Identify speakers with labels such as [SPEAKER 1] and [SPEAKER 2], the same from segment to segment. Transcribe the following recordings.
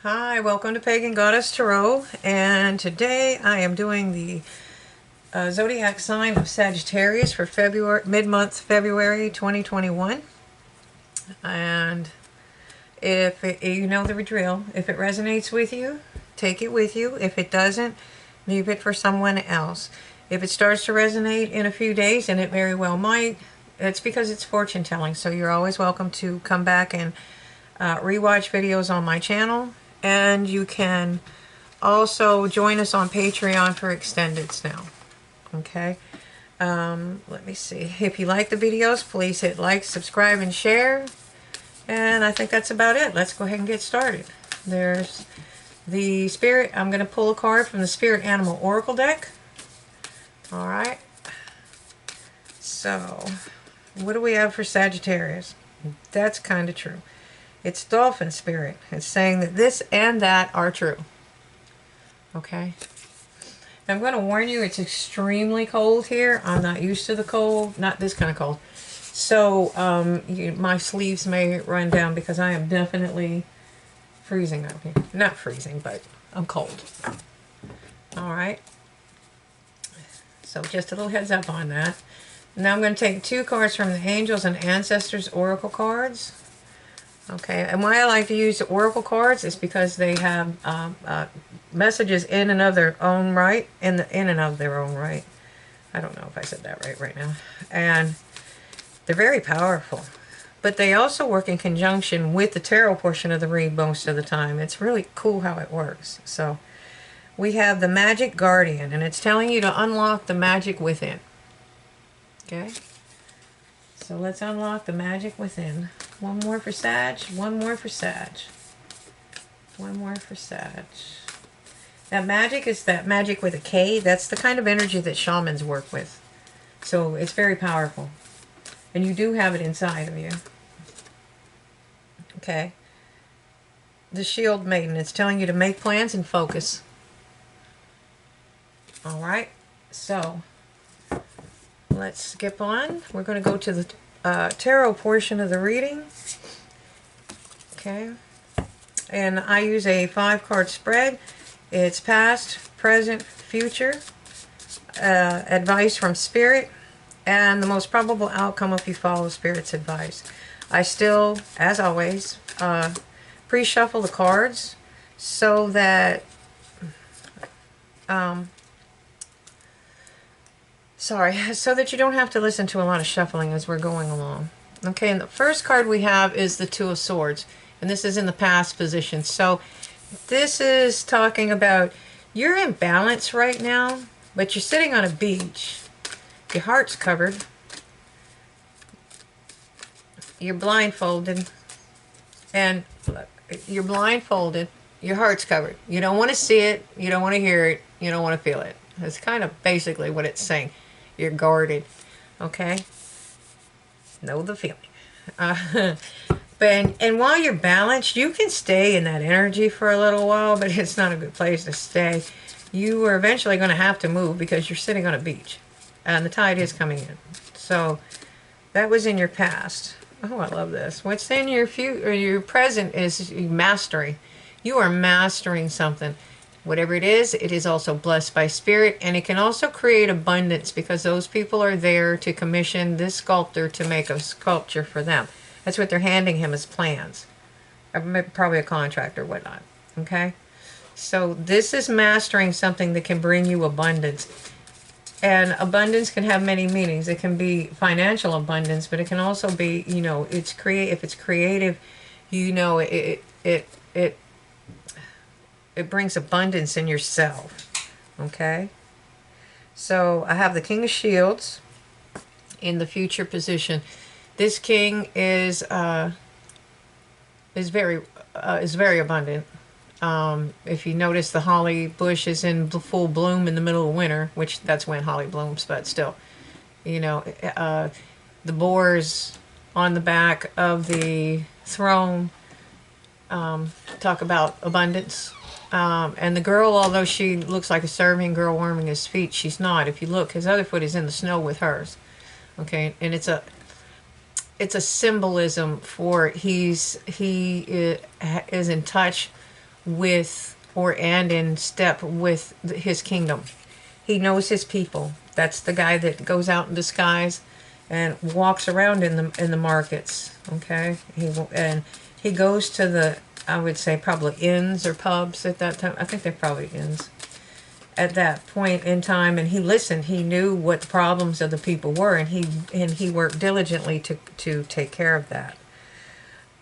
[SPEAKER 1] Hi, welcome to Pagan Goddess Tarot, and today I am doing the zodiac sign of Sagittarius for February, mid-month February 2021. And you know the drill. If it resonates with you, take it with you. If it doesn't, leave it for someone else. If it starts to resonate in a few days, and it very well might, it's because it's fortune telling. So you're always welcome to come back and rewatch videos on my channel. And you can also join us on Patreon for extendeds now. Okay. Let me see. If you like the videos, please hit like, subscribe, and share. And I think that's about it. Let's go ahead and get started. There's the Spirit. I'm going to pull a card from the Spirit Animal Oracle deck. All right. So, what do we have for Sagittarius? That's kind of true. It's Dolphin Spirit. It's saying that this and that are true. Okay. I'm going to warn you, it's extremely cold here. I'm not used to the cold. Not this kind of cold. So, my sleeves may run down because I am definitely freezing out here. Not freezing, but I'm cold. Alright. So, just a little heads up on that. Now I'm going to take two cards from the Angels and Ancestors Oracle cards. Okay, and why I like to use the Oracle cards is because they have messages in and of their own right, in and of their own right. I don't know if I said that right now. And they're very powerful. But they also work in conjunction with the tarot portion of the read most of the time. It's really cool how it works. So, we have the Magic Guardian, and it's telling you to unlock the magic within. Okay? So let's unlock the magic within. One more for Sag. One more for Sag. One more for Sag. That magic is that magic with a K. That's the kind of energy that shamans work with. So it's very powerful. And you do have it inside of you. Okay. The Shield Maiden. It's telling you to make plans and focus. Alright. So let's skip on. We're going to go to the tarot portion of the reading. Okay. And I use a 5-card spread. It's past, present, future, advice from Spirit, and the most probable outcome if you follow Spirit's advice. I still, as always, pre-shuffle the cards so that so that you don't have to listen to a lot of shuffling as we're going along. Okay, and the first card we have is the Two of Swords, and this is in the past position. So this is talking about you're in balance right now, but you're sitting on a beach. Your heart's covered. You're blindfolded. And look, you're blindfolded. Your heart's covered. You don't want to see it. You don't want to hear it. You don't want to feel it. That's kind of basically what it's saying. You're guarded. Okay? Know the feeling. And while you're balanced, you can stay in that energy for a little while, but it's not a good place to stay. You are eventually going to have to move because you're sitting on a beach. And the tide is coming in. So, that was in your past. Oh, I love this. What's in your future, or your present is mastery. You are mastering something. Whatever it is also blessed by Spirit, and it can also create abundance because those people are there to commission this sculptor to make a sculpture for them. That's what they're handing him as plans. Probably a contract or whatnot. Okay? So this is mastering something that can bring you abundance. And abundance can have many meanings. It can be financial abundance, but it can also be, you know, if it's creative, you know, it brings abundance in yourself. Okay? So I have the King of Shields in the future position. This king is very abundant. If you notice, the holly bush is in full bloom in the middle of winter, which that's when holly blooms, but still, you know, the boars on the back of the throne talk about abundance. And the girl, although she looks like a serving girl warming his feet, she's not. If you look, his other foot is in the snow with hers. Okay, and it's a symbolism for he is in touch with and in step with his kingdom. He knows his people. That's the guy that goes out in disguise and walks around in the markets. Okay, he goes to the, I would say, probably inns or pubs at that time. I think they're probably inns at that point in time, and he listened. He knew what the problems of the people were, and he worked diligently to take care of that.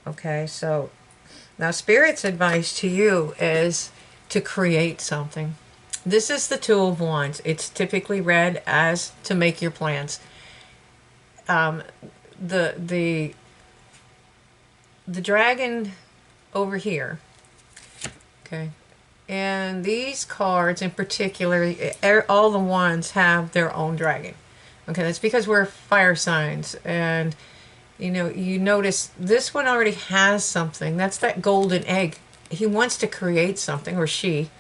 [SPEAKER 1] Okay, so now Spirit's advice to you is to create something. This is the Two of Wands. It's typically read as to make your plans. The dragon over here, okay, and these cards in particular, all the wands have their own dragon. Okay, that's because we're fire signs, and you know, you notice this one already has something. That's that golden egg. He wants to create something, or she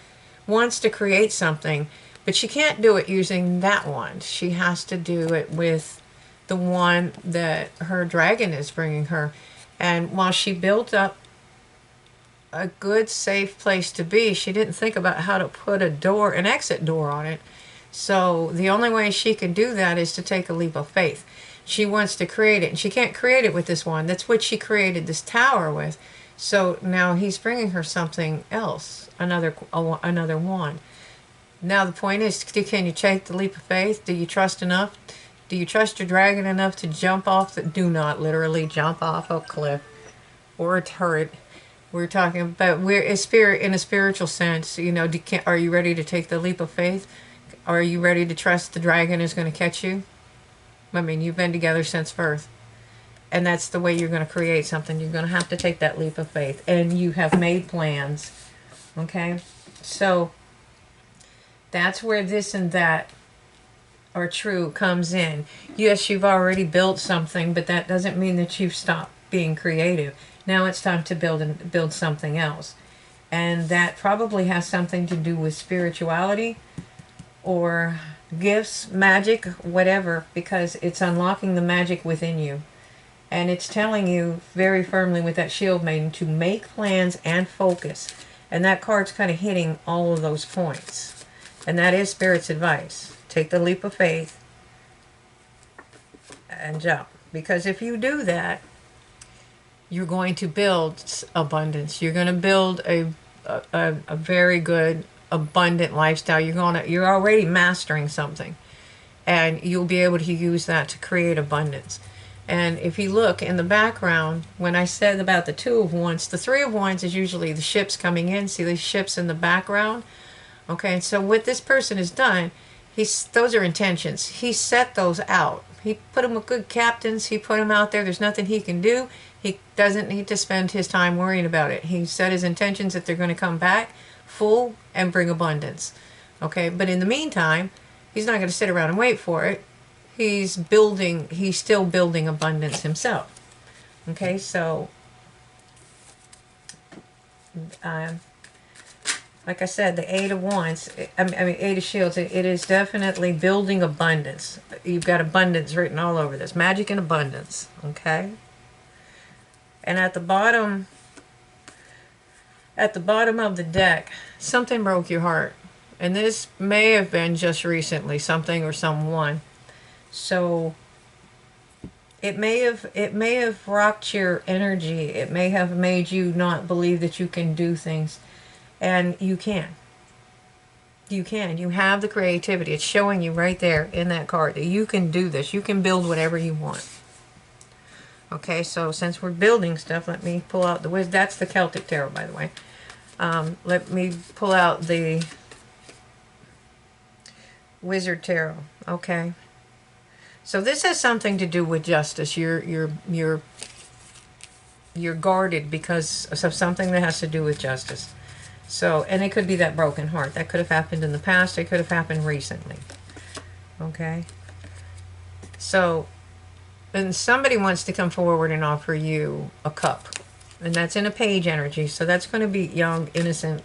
[SPEAKER 1] wants to create something, but she can't do it using that wand. She has to do it with the one that her dragon is bringing her. And while she built up a good, safe place to be, she didn't think about how to put an exit door on it. So the only way she can do that is to take a leap of faith. She wants to create it, and she can't create it with this wand. That's what she created this tower with. So now he's bringing her something else, another wand. Now the point is, can you take the leap of faith? Do you trust enough? Do you trust your dragon enough to jump off do not literally jump off a cliff or a turret. We're talking about, we're a spirit in a spiritual sense. You know, are you ready to take the leap of faith? Are you ready to trust the dragon is going to catch you? I mean, you've been together since birth. And that's the way you're going to create something. You're going to have to take that leap of faith. And you have made plans. Okay? So that's where this and that are true comes in. Yes, you've already built something, but that doesn't mean that you've stopped being creative. Now it's time to build something else. And that probably has something to do with spirituality or gifts, magic, whatever, because it's unlocking the magic within you. And it's telling you very firmly with that Shield Maiden to make plans and focus. And that card's kind of hitting all of those points. And that is Spirit's advice. Take the leap of faith and jump. Because if you do that, you're going to build abundance. You're going to build a very good, abundant lifestyle. You're already mastering something. And you'll be able to use that to create abundance. And if you look in the background, when I said about the Two of Wands, the Three of Wands is usually the ships coming in. See these ships in the background? Okay, and so what this person has done, those are intentions. He set those out. He put them with good captains. He put them out there. There's nothing he can do. He doesn't need to spend his time worrying about it. He set his intentions that they're going to come back full and bring abundance. Okay, but in the meantime, he's not going to sit around and wait for it. He's still building abundance himself. Okay, so like I said, the Eight of Wands, Eight of Shields, it is definitely building abundance. You've got abundance written all over this. Magic and abundance, okay? And at the bottom of the deck, something broke your heart. And this may have been just recently, something or someone. So it may have rocked your energy. It may have made you not believe that you can do things. And you can. You can. You have the creativity. It's showing you right there in that card that you can do this. You can build whatever you want. Okay, so since we're building stuff, let me pull out that's the Celtic Tarot, by the way. Let me pull out the Wizard Tarot. Okay. So this has something to do with justice. You're guarded because of something that has to do with justice. So, and it could be that broken heart. That could have happened in the past. It could have happened recently. Okay. So, and somebody wants to come forward and offer you a cup. And that's in a page energy. So that's going to be young, innocent,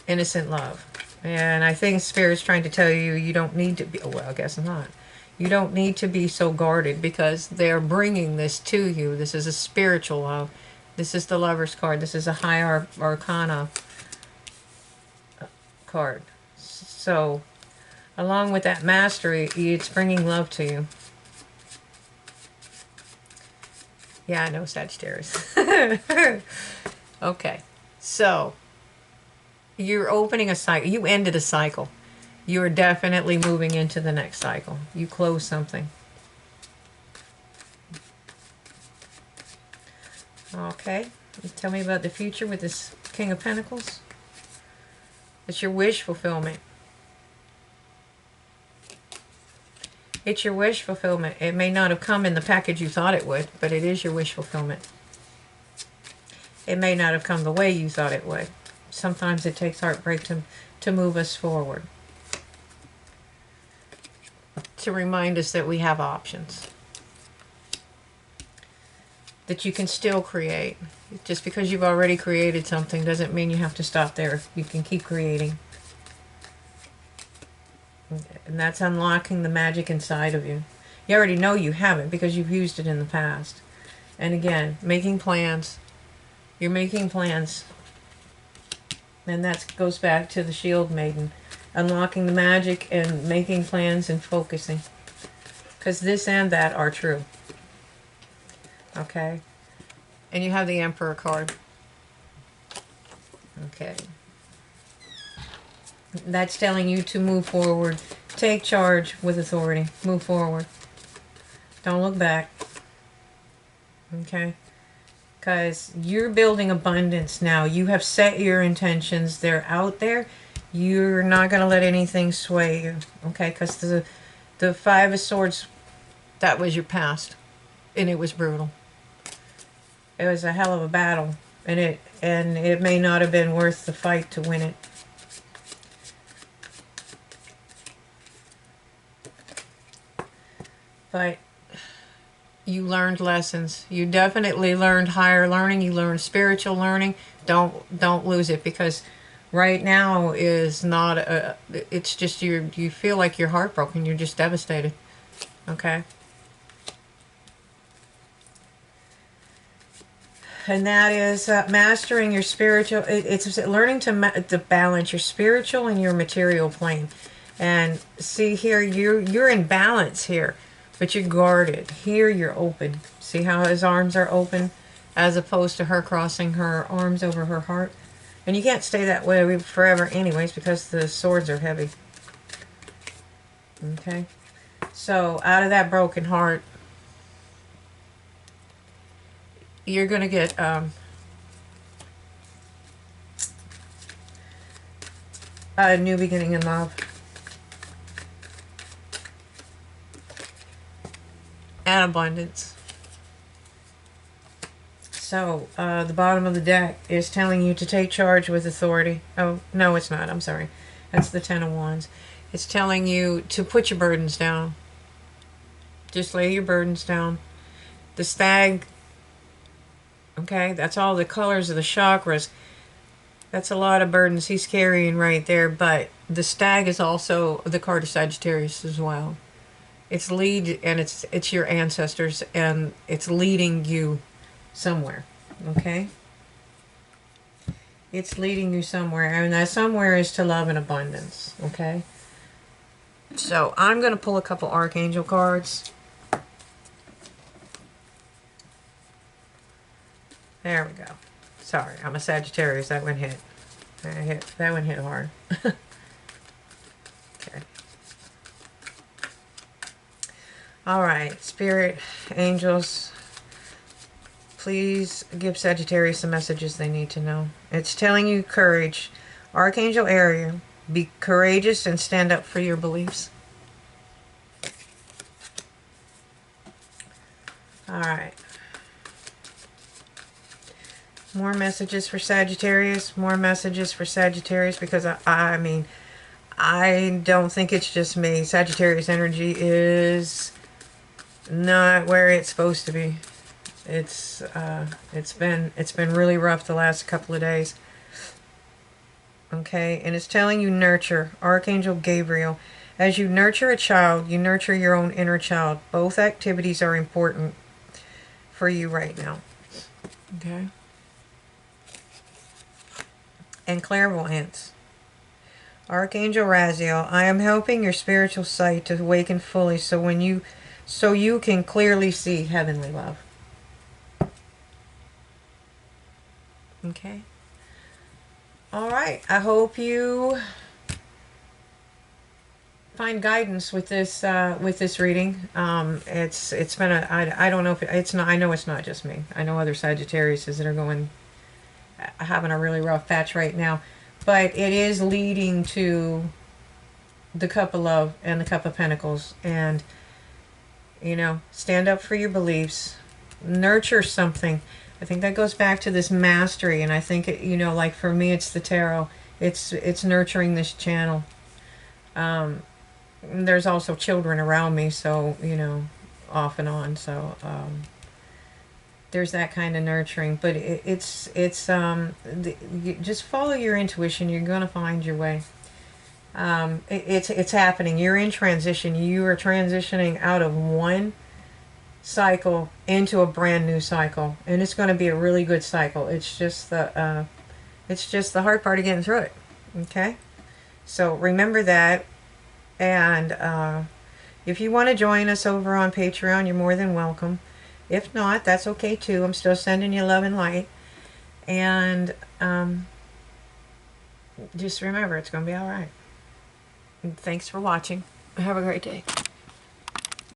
[SPEAKER 1] innocent love. And I think Spirit's trying to tell you, you don't need to be, well, I guess not. You don't need to be so guarded because they're bringing this to you. This is a spiritual love. This is the Lover's card. This is a high arcana card. So, along with that mastery, it's bringing love to you. Yeah, I know, Sagittarius. Okay, so you're opening a cycle. You ended a cycle. You are definitely moving into the next cycle. You close something. Okay, tell me about the future with this King of Pentacles. It's your wish fulfillment. It's your wish fulfillment. It may not have come in the package you thought it would, but it is your wish fulfillment. It may not have come the way you thought it would. Sometimes it takes heartbreak to move us forward. To remind us that we have options. That you can still create. Just because you've already created something doesn't mean you have to stop there. You can keep creating. And that's unlocking the magic inside of you. You already know you have it because you've used it in the past. And again, making plans. You're making plans. And that goes back to the Shield Maiden. Unlocking the magic and making plans and focusing. Because this and that are true. Okay? And you have the Emperor card. Okay. That's telling you to move forward. Take charge with authority. Move forward. Don't look back. Okay? Because you're building abundance now. You have set your intentions. They're out there. You're not going to let anything sway you. Okay? Because the Five of Swords, that was your past. And it was brutal. It was a hell of a battle. And it may not have been worth the fight to win it. But you learned lessons. You definitely learned higher learning. You learned spiritual learning. Don't lose it, because right now is not a, it's just you feel like you're heartbroken. You're just devastated. Okay? And that is mastering your spiritual. It's learning to balance your spiritual and your material plane. And see here, you're in balance here. But you're guarded. Here you're open. See how his arms are open? As opposed to her crossing her arms over her heart. And you can't stay that way forever anyways, because the swords are heavy. Okay? So, out of that broken heart, you're going to get a new beginning in love. And abundance. So, the bottom of the deck is telling you to take charge with authority. Oh, no, it's not. I'm sorry. That's the Ten of Wands. It's telling you to put your burdens down. Just lay your burdens down. The Stag, okay, that's all the colors of the chakras. That's a lot of burdens he's carrying right there, but the Stag is also the card of Sagittarius as well. It's lead, and it's your ancestors, and it's leading you somewhere, okay? It's leading you somewhere, and that somewhere is to love and abundance, okay? So I'm going to pull a couple Archangel cards. There we go. Sorry, I'm a Sagittarius. That one hit. That one hit hard. Okay. All right, Spirit, Angels, please give Sagittarius the messages they need to know. It's telling you courage. Archangel Ariel, be courageous and stand up for your beliefs. All right. More messages for Sagittarius. More messages for Sagittarius, because I mean, I don't think it's just me. Sagittarius energy is not where it's supposed to be. It's been really rough the last couple of days. Okay, and it's telling you nurture. Archangel Gabriel, as you nurture a child, you nurture your own inner child. Both activities are important for you right now. Okay. and clairvoyance. Archangel Raziel, I am helping your spiritual sight to awaken fully so you can clearly see heavenly love. Okay. All right. I hope you find guidance with this reading. It's been I don't know if it's not. I know it's not just me. I know other Sagittariuses that are having a really rough patch right now, but it is leading to the Cup of Love and the Cup of Pentacles, and stand up for your beliefs, nurture something. I think that goes back to this mastery, and I think like for me, it's the tarot. It's nurturing this channel. There's also children around me, so off and on. So there's that kind of nurturing, but you just follow your intuition. You're gonna find your way. It's happening. You're in transition. You are transitioning out of one cycle into a brand new cycle, and it's going to be a really good cycle. It's just the hard part of getting through it. Okay, so remember that, and if you want to join us over on Patreon, you're more than welcome. If not, that's okay too. I'm still sending you love and light, and just remember, it's going to be all right. And thanks for watching. Have a great day.